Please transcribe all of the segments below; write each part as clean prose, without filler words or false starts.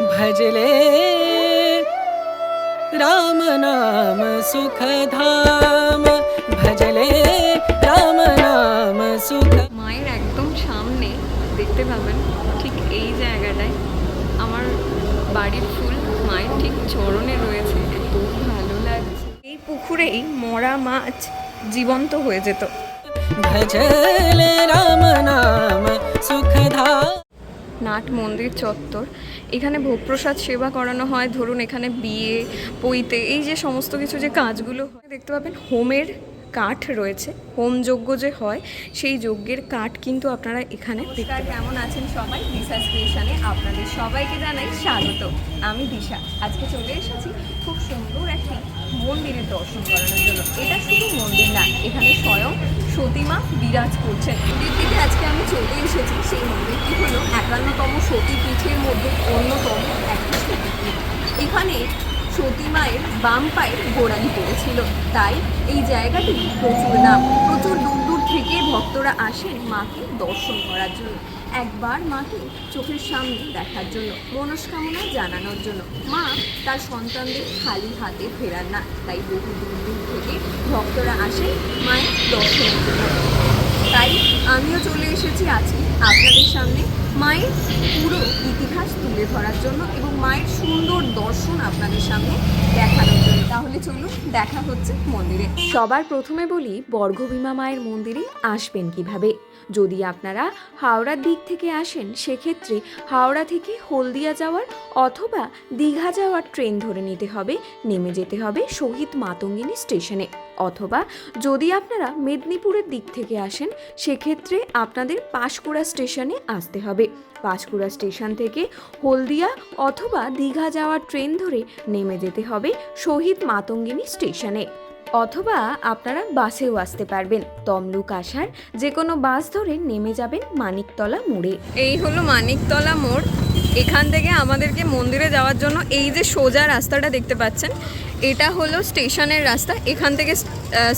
भजले राम नाम सुखधाम भजले राम नाम सुख। মায়ের একদম সামনে দেখতে পাবেন ঠিক এই জায়গাটায় আমার বাড়ির ফুল মায়ের ঠিক চরণে রয়েছে। এত ভালো লাগছে। এই পুকুরেই মরা মাছ জীবন্ত হয়ে যেত। भजले राम नाम सुखधाम। নাট মন্দির চত্বর, এখানে ভোগ প্রসাদ সেবা করানো হয়। ধরুন এখানে বিয়ে পৈতে এই যে সমস্ত কিছু যে কাজগুলো হয় দেখতে পাবেন হোমের কাঠ রয়েছে। হোম যজ্ঞ যে হয় সেই যজ্ঞের কাঠ কিন্তু আপনারা এখানে দেখতে পাবেন। কেমন আছেন সবাই? দিশা ক্রিয়েশনে আপনাদের সবাইকে জানাই স্বাগত। আমি দিশা। আজকে চলে এসেছি খুব সুন্দর একটি মন্দিরের দর্শন করানোর জন্য। এটা শুধু মন্দির না, এখানে স্বয়ং সতীমা বিরাজ করছেন। মন্দির থেকে আজকে আমি চলে এসেছি। সেই মন্দিরটি হলো ৫১তম সতীপীঠের মধ্যে অন্যতম একটি সতীপীঠ। এখানে সতী মায়ের বাম পায়ের গোড়ালি পড়েছিল, তাই এই জায়গাটি প্রচুর নাম। প্রচুর দূর দূর থেকে ভক্তরা আসেন মাকে দর্শন করার জন্য, একবার মাকে চোখের সামনে দেখার জন্য, মনস্কামনা জানানোর জন্য। মা তার সন্তানদের খালি হাতে ফেরান না, তাই বহু দূর দূর থেকে ভক্তরা আসেন মায়ের দর্শনের জন্য। তাই আমিও চলে এসেছি আজকে আপনাদের সামনে মায়ের পুরো ইতিহাস তুলে ধরার জন্য এবং মায়ের সুন্দর দর্শন আপনাদের সামনে দেখানোর জন্য। তাহলে চলুন, দেখা হচ্ছে মন্দিরে। সবার প্রথমে বলি বর্গভীমা মায়ের মন্দিরে আসবেন কিভাবে। যদি আপনারা হাওড়ার দিক থেকে আসেন সেক্ষেত্রে হাওড়া থেকে হলদিয়া যাওয়ার অথবা দীঘা যাওয়ার ট্রেন ধরে নিতে হবে। নেমে যেতে হবে শহীদ মাতঙ্গিনী স্টেশনে। অথবা যদি আপনারা মেদিনীপুরের দিক থেকে আসেন সেক্ষেত্রে আপনাদের পাঁশকুড়া স্টেশনে আসতে হবে। পাঁশকুড়া স্টেশন থেকে হলদিয়া অথবা দীঘা যাওয়ার ট্রেন ধরে নেমে যেতে হবে শহীদ মাতঙ্গিনী স্টেশনে। অথবা আপনারা বাসেও আসতে পারবেন। তমলুক আসার যে কোনো বাস ধরে নেমে যাবেন মানিকতলা মোড়ে। এই হলো মানিকতলা মোড়। এখান থেকে আমাদেরকে মন্দিরে যাওয়ার জন্য এই যে সোজা রাস্তাটা দেখতে পাচ্ছেন, এটা হলো স্টেশনের রাস্তা। এখান থেকে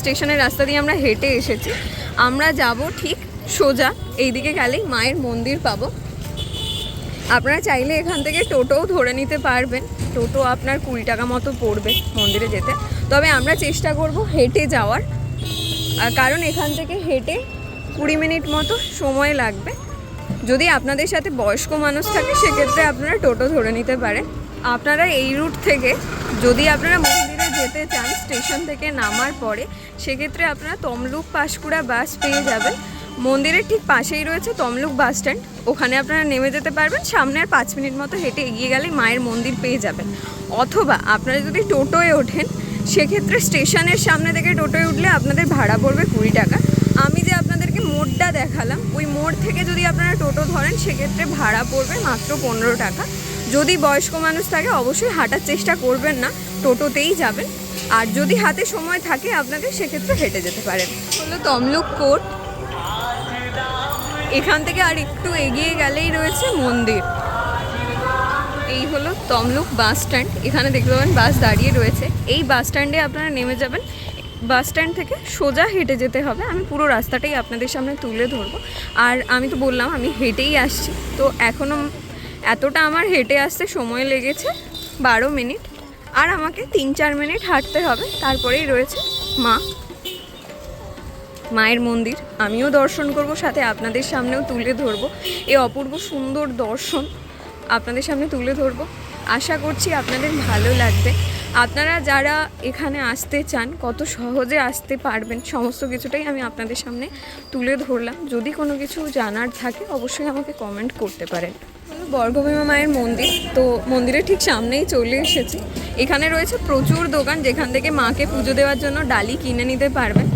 স্টেশনের রাস্তা দিয়ে আমরা হেঁটে এসেছি। আমরা যাব ঠিক সোজা, এইদিকে গেলেই মায়ের মন্দির পাবো। আপনারা চাইলে এখান থেকে টোটোও ধরে নিতে পারবেন। টোটো আপনার ২০ টাকা মতো পড়বে মন্দিরে যেতে। তবে আমরা চেষ্টা করব হেঁটে যাওয়ার, কারণ এখান থেকে হেঁটে ২০ মিনিট মতো সময় লাগবে। যদি আপনাদের সাথে বয়স্ক মানুষ থাকে সেক্ষেত্রে আপনারা টোটো ধরে নিতে পারেন। আপনারা এই রুট থেকে যদি আপনারা মন্দিরে যেতে চান স্টেশন থেকে নামার পরে, সেক্ষেত্রে আপনারা তমলুক পাঁশকুড়া বাস পেয়ে যাবেন। মন্দিরের ঠিক পাশেই রয়েছে তমলুক বাস স্ট্যান্ড, ওখানে আপনারা নেমে যেতে পারবেন। সামনে আর ৫ মিনিট মতো হেঁটে এগিয়ে গেলে মায়ের মন্দির পেয়ে যাবেন। অথবা আপনারা যদি টোটোয় ওঠেন সেক্ষেত্রে স্টেশনের সামনে থেকে টোটোয় উঠলে আপনাদের ভাড়া পড়বে ২০ টাকা। আমি যে আপনাদেরকে মোড়টা দেখালাম ওই মোড় থেকে যদি আপনারা টোটো ধরেন সেক্ষেত্রে ভাড়া পড়বে মাত্র ১৫ টাকা। যদি বয়স্ক মানুষ থাকে অবশ্যই হাঁটার চেষ্টা করবেন না, টোটোতেই যাবেন। আর যদি হাতে সময় থাকে আপনাদের সেক্ষেত্রে হেঁটে যেতে পারেন। হলো তমলুক কোর্ট। এখান থেকে আর একটু এগিয়ে গেলেই রয়েছে মন্দির। এই হলো তমলুক বাস স্ট্যান্ড। এখানে দেখতে পাবেন বাস দাঁড়িয়ে রয়েছে। এই বাস স্ট্যান্ডে আপনারা নেমে যাবেন। বাস স্ট্যান্ড থেকে সোজা হেঁটে যেতে হবে। আমি পুরো রাস্তাটাই আপনাদের সামনে তুলে ধরবো। আর আমি তো বললাম আমি হেঁটেই আসছি, তো এখনও এতটা আমার হেঁটে আসতে সময় লেগেছে ১২ মিনিট। আর আমাকে ৩-৪ মিনিট হাঁটতে হবে, তারপরেই রয়েছে মায়ের মন্দির। আমিও দর্শন করব, সাথে আপনাদের সামনেও তুলে ধরবো এই অপূর্ব সুন্দর দর্শন আপনাদের সামনে তুলে ধরবো। আশা করছি আপনাদের ভালো লাগবে। আপনারা যারা এখানে আসতে চান কত সহজে আসতে পারবেন সমস্ত কিছুটাই আমি আপনাদের সামনে তুলে ধরলাম। যদি কোনো কিছু জানার থাকে অবশ্যই আমাকে কমেন্ট করতে পারেন। বর্গভীমা মায়ের মন্দির, তো মন্দিরের ঠিক সামনেই চলে এসেছি। এখানে রয়েছে প্রচুর দোকান যেখান থেকে মাকে পুজো দেওয়ার জন্য ডালি কিনে নিতে পারবেন।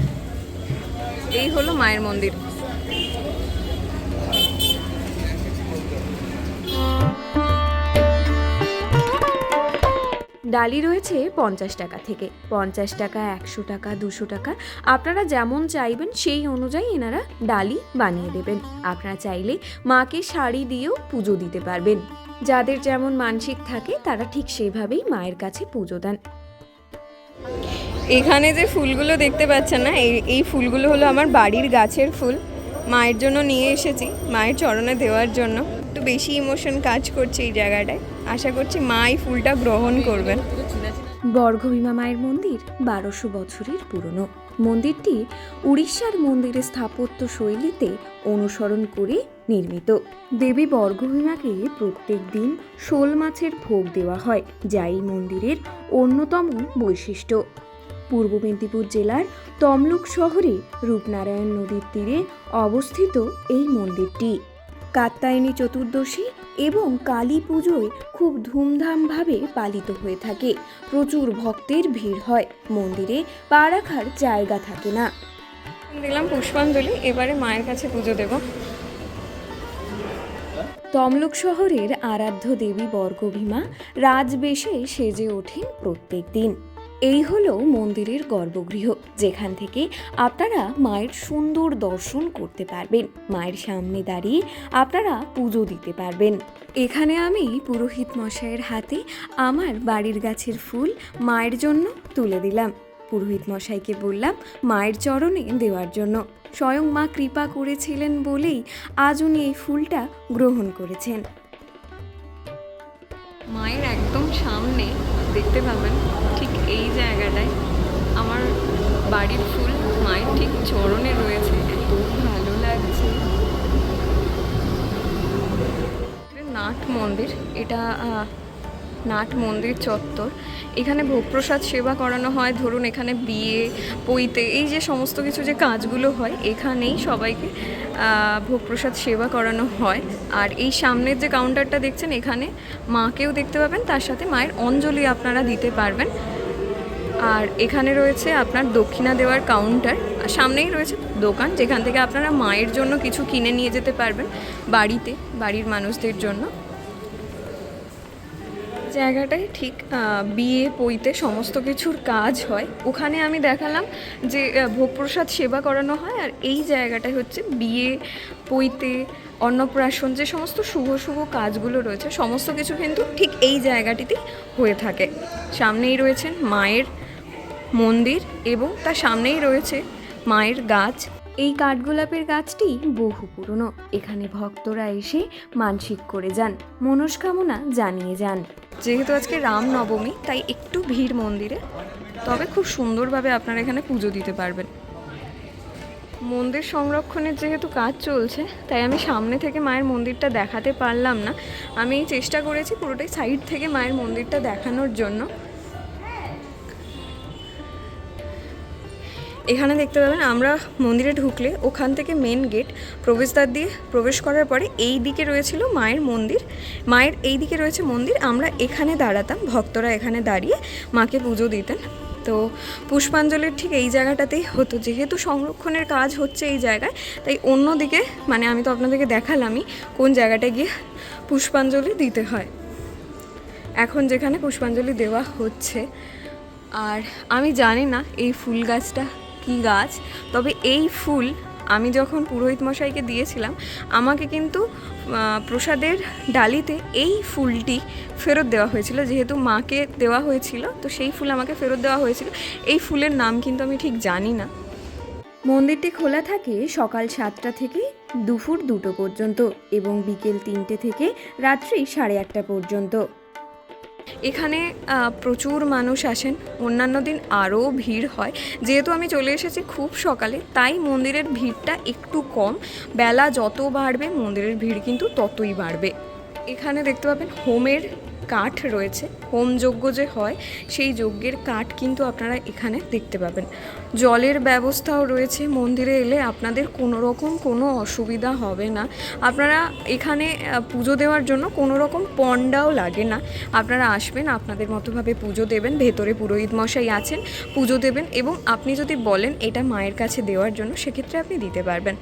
এই হলো মায়ের মন্দির। ডালি রয়েছে ৫০ টাকা থেকে। ৫০ টাকা, ১০০ টাকা, ২০০ টাকা, আপনারা যেমন চাইবেন সেই অনুযায়ী এনারা ডালি বানিয়ে দেবেন। আপনারা চাইলে মাকে শাড়ি দিয়েও পুজো দিতে পারবেন। যাদের যেমন মানসিক থাকে তারা ঠিক সেভাবেই মায়ের কাছে পুজো দেন। এখানে যে ফুলগুলো দেখতে পাচ্ছেন না, এই ফুলগুলো হলো আমার বাড়ির গাছের ফুল। মায়ের জন্য নিয়ে এসেছি, মায়ের চরণে দেওয়ার জন্য। একটু বেশি ইমোশন কাজ করছে এই জায়গাটায়। আশা করছি মা এই ফুলটা গ্রহণ করবেন। বর্গভীমা মায়ের মন্দির 1200 বছরের পুরনো। মন্দিরটি উড়িষ্যার মন্দিরের স্থাপত্য শৈলীতে অনুসরণ করে নির্মিত। দেবী বর্গভীমাকে প্রত্যেক দিন শোল মাছের ভোগ দেওয়া হয়, যা এই মন্দিরের অন্যতম বৈশিষ্ট্য। পূর্ব মেদিনীপুর জেলার তমলুক শহরে রূপনারায়ণ নদীর তীরে অবস্থিত এই মন্দিরটি কাত্যায়নী চতুর্দশী এবং কালী পুজোয় খুব ধুমধামভাবে পালিত হয়ে থাকে। প্রচুর ভক্তের ভিড় হয়, মন্দিরে পা রাখার জায়গা থাকে না। দিলাম পুষ্পাঞ্জলি, এবারে মায়ের কাছে পুজো দেব। তমলুক শহরের আরাধ্য দেবী বর্গভীমা রাজবেশে সেজে ওঠেন প্রত্যেক দিন। এই হলো মন্দিরের গর্ভগৃহ, যেখান থেকে আপনারা মায়ের সুন্দর দর্শন করতে পারবেন। মায়ের সামনে দাঁড়িয়ে আপনারা পুজো দিতে পারবেন। এখানে আমি পুরোহিত মশাইয়ের হাতে আমার বাড়ির গাছের ফুল মায়ের জন্য তুলে দিলাম। পুরোহিত মশাইকে বললাম মায়ের চরণে দেওয়ার জন্য। স্বয়ং মা কৃপা করেছিলেন বলেই আজ উনি এই ফুলটা গ্রহণ করেছেন। মায়ের একদম সামনে দেখতে পাবেন ঠিক এই জায়গাটায় আমার বাড়ির ফুল মায়ের ঠিক চরণে রয়েছে। এত ভালো লাগছে। নাট মন্দির, এটা নাট মন্দির চত্বর। এখানে ভোগ প্রসাদ সেবা করানো হয়। ধরুন এখানে বিয়ে, পৈতে, এই যে সমস্ত কিছু যে কাজগুলো হয় এখানেই সবাইকে ভোগ প্রসাদ সেবা করানো হয়। আর এই সামনের যে কাউন্টারটা দেখছেন, এখানে মাকেও দেখতে পাবেন, তার সাথে মায়ের অঞ্জলি আপনারা দিতে পারবেন। আর এখানে রয়েছে আপনার দক্ষিণা দেওয়ার কাউন্টার, আর সামনেই রয়েছে দোকান, যেখান থেকে আপনারা মায়ের জন্য কিছু কিনে নিয়ে যেতে পারবেন বাড়িতে, বাড়ির মানুষদের জন্য। জায়গাটায় ঠিক বিয়ে, পৈতে সমস্ত কিছুর কাজ হয়। ওখানে আমি দেখালাম যে ভোগ প্রসাদ সেবা করানো হয়। আর এই জায়গাটায় হচ্ছে বিয়ে, পৈতে, অন্নপ্রাশন, যে সমস্ত শুভ শুভ কাজগুলো রয়েছে সমস্ত কিছু কিন্তু ঠিক এই জায়গাটিতেই হয়ে থাকে। সামনেই রয়েছেন মায়ের মন্দির এবং তার সামনেই রয়েছে মায়ের গাছ। এই কাঠগোলাপের গাছটি বহু পুরনো। এখানে ভক্তরা এসে মানসিক করে যান, মনস্কামনা জানিয়ে যান। যেহেতু আজকে রামনবমী তাই একটু ভিড় মন্দিরে, তবে খুব সুন্দরভাবে আপনারা এখানে পুজো দিতে পারবেন। মন্দির সংরক্ষণের যেহেতু কাজ চলছে তাই আমি সামনে থেকে মায়ের মন্দিরটা দেখাতে পারলাম না। আমি চেষ্টা করেছি পুরোটাই সাইড থেকে মায়ের মন্দিরটা দেখানোর জন্য। এখানে দেখতে পাবেন আমরা মন্দিরে ঢুকলে ওখান থেকে মেন গেট, প্রবেশদ্বার দিয়ে প্রবেশ করার পরে এই দিকে রয়েছিল মায়ের মন্দির, মায়ের এই দিকে রয়েছে মন্দির। আমরা এখানে দাঁড়াতাম, ভক্তরা এখানে দাঁড়িয়ে মাকে পুজো দিতেন। তো পুষ্পাঞ্জলির ঠিক এই জায়গাটাতেই হতো। যেহেতু সংরক্ষণের কাজ হচ্ছে এই জায়গায়, তাই অন্য দিকে, মানে আমি তো আপনাদেরকে দেখালামই কোন জায়গাটায় গিয়ে পুষ্পাঞ্জলি দিতে হয়। এখন যেখানে পুষ্পাঞ্জলি দেওয়া হচ্ছে। আর আমি জানি না এই ফুল গাছটা কী গাছ, তবে এই ফুল আমি যখন পুরোহিত মশাইকে দিয়েছিলাম আমাকে কিন্তু প্রসাদের ডালিতে এই ফুলটি ফেরত দেওয়া হয়েছিল। যেহেতু মাকে দেওয়া হয়েছিল তো সেই ফুল আমাকে ফেরত দেওয়া হয়েছিল। এই ফুলের নাম কিন্তু আমি ঠিক জানি না। মন্দিরটি খোলা থাকে সকাল 7টা থেকে দুপুর 2টো পর্যন্ত এবং বিকেল 3টে থেকে রাত্রি 8:30 পর্যন্ত। এখানে প্রচুর মানুষ আসেন, অন্যান্য দিন আরও ভিড় হয়। যেহেতু আমি চলে এসেছি খুব সকালে তাই মন্দিরের ভিড়টা একটু কম। বেলা যত বাড়বে মন্দিরের ভিড় কিন্তু ততই বাড়বে। এখানে দেখতে পাবেন হোমের কাঠ রয়েছে। হোম যজ্ঞ যে হয় সেই যজ্ঞের কাঠ কিন্তু আপনারা এখানে দেখতে পাবেন। জলের ব্যবস্থাও রয়েছে। মন্দিরে এলে আপনাদের কোনো রকম কোনো অসুবিধা হবে না। আপনারা এখানে পুজো দেওয়ার জন্য কোনো রকম পণ্ডাও লাগে না। আপনারা আসবেন, আপনাদের মতোভাবে পুজো দেবেন। ভেতরে পুরোহিত মশাই আছেন, পুজো দেবেন এবং আপনি যদি বলেন এটা মায়ের কাছে দেওয়ার জন্য সেক্ষেত্রে আপনি দিতে পারবেন।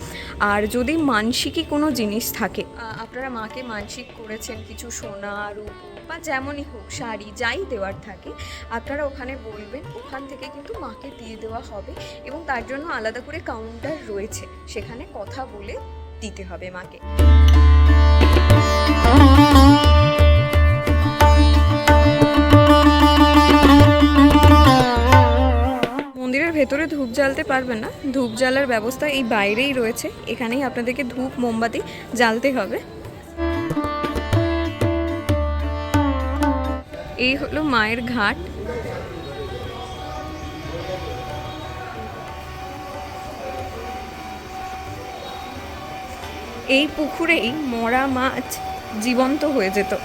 আর যদি মানসিকই কোনো জিনিস থাকে, আপনারা মাকে মানসিক করেছেন কিছু সোনা, রূপ বা যেমনই হোক, শাড়ি, যাই দেওয়ার থাকে আপনারা ওখানে বলবেন, ওখান থেকে কিন্তু মাকে দিয়ে দেওয়া হবে এবং তার জন্য আলাদা করে কাউন্টার রয়েছে, সেখানে কথা বলে দিতে হবে মাকে। মন্দিরের ভেতরে ধূপ জ্বালতে পারবেন না, ধূপ জ্বালার ব্যবস্থা এই বাইরেই রয়েছে। এখানেই আপনাদেরকে ধূপ মোমবাতি জ্বালতে হবে। এই হলো মায়ের ঘাট। এই পুকুরেই মরা মাছ জীবন্ত হয়ে যেত।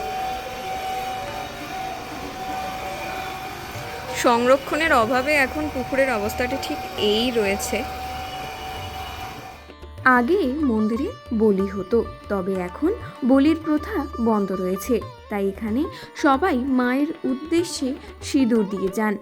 সংরক্ষণের অভাবে এখন পুকুরের অবস্থাটা ঠিক এই রয়েছে। আগে মন্দিরে বলি হতো, তবে এখন বলির প্রথা বন্ধ রয়েছে। তাই এখানে সবাই মায়ের উদ্দেশ্যে সিঁদুর দিয়ে যান।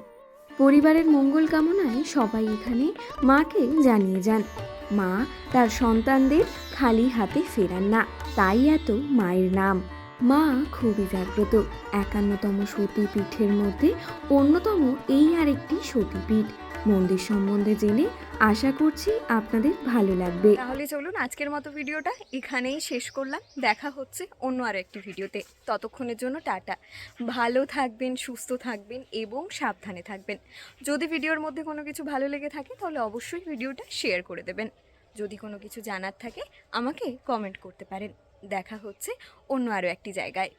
পরিবারের মঙ্গল কামনায় সবাই এখানে মাকে জানিয়ে যান। মা তার সন্তানদের খালি হাতে ফেরান না, তাই এত মায়ের নাম। মা খুবই জাগ্রত। 51তম সতীপীঠের মধ্যে অন্যতম এই আরেকটি সতীপীঠ। মন্দির সম্বন্ধে জেনে আশা করছি আপনাদের ভালো লাগবে। তাহলে চলুন আজকের মতো ভিডিওটা এখানেই শেষ করলাম। দেখা হচ্ছে অন্য আর একটি ভিডিওতে। ততক্ষণের জন্য টাটা। ভালো থাকবেন, সুস্থ থাকবেন এবং সাবধানে থাকবেন। যদি ভিডিওর মধ্যে কোনো কিছু ভালো লেগে থাকে তাহলে অবশ্যই ভিডিওটা শেয়ার করে দেবেন। যদি কোনো কিছু জানার থাকে আমাকে কমেন্ট করতে পারেন। দেখা হচ্ছে অন্য আরও একটি জায়গায়।